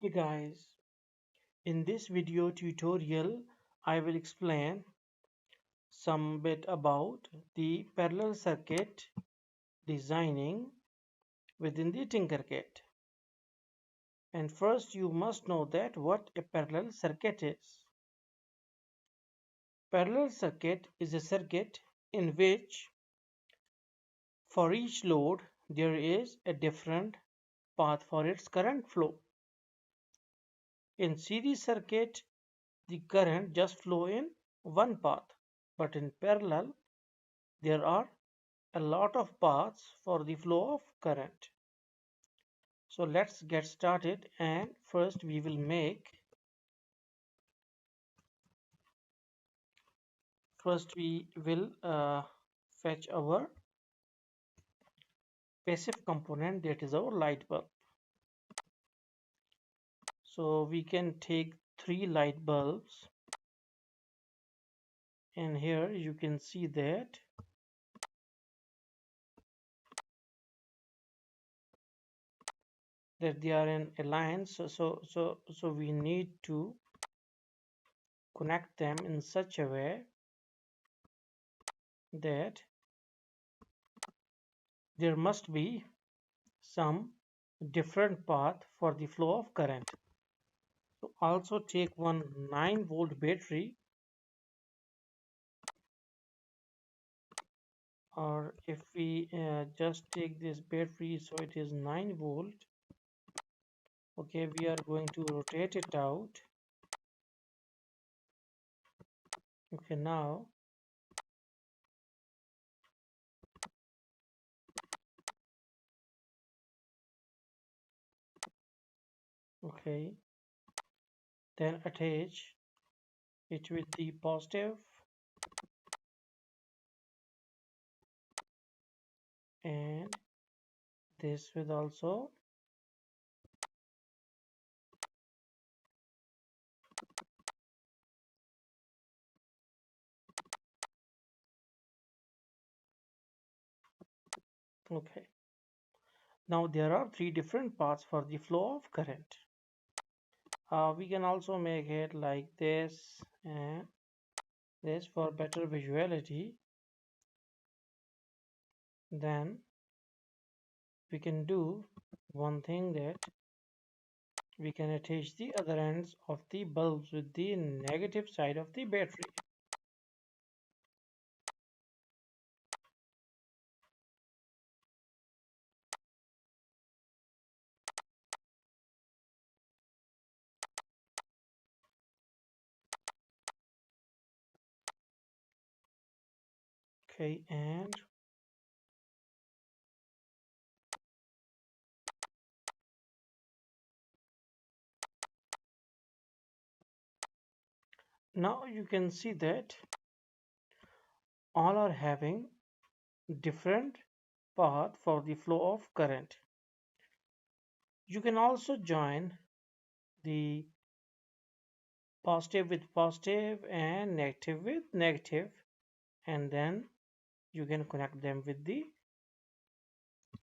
Hey guys, in this video tutorial I will explain some bit about the parallel circuit designing within the tinkercad. And first you must know that what a parallel circuit is. Parallel circuit is a circuit in which for each load there is a different path for its current flow. In series circuit the current just flow in one path, but in parallel there are a lot of paths for the flow of current. So let's get started, and first we will fetch our passive component, that is our light bulb. So we can take three light bulbs, and here you can see that they are in alliance. So we need to connect them in such a way that there must be some different path for the flow of current. So also take one 9-volt battery, or if we just take this battery, so it is 9 volt. Okay, we are going to rotate it out. Okay, now okay, then attach it with the positive and this with also. Okay, now there are three different paths for the flow of current. We can also make it like this and this for better visuality. Then we can do one thing, that we can attach the other ends of the bulbs with the negative side of the battery. Okay, and now you can see that all are having different path for the flow of current. You can also join the positive with positive and negative with negative, and then you can connect them with the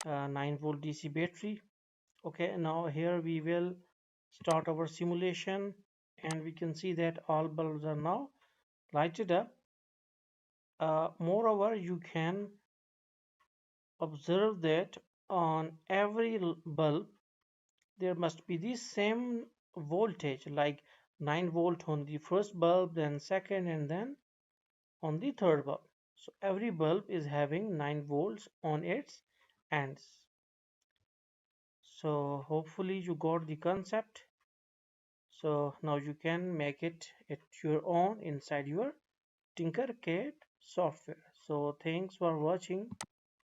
9-volt DC battery. Okay, now here we will start our simulation, and we can see that all bulbs are now lighted up. Moreover, you can observe that on every bulb there must be the same voltage, like 9 volt on the first bulb, then second, and then on the third bulb. So every bulb is having 9 volts on its ends. So hopefully you got the concept. So now you can make it at your own inside your tinkercad software. So thanks for watching.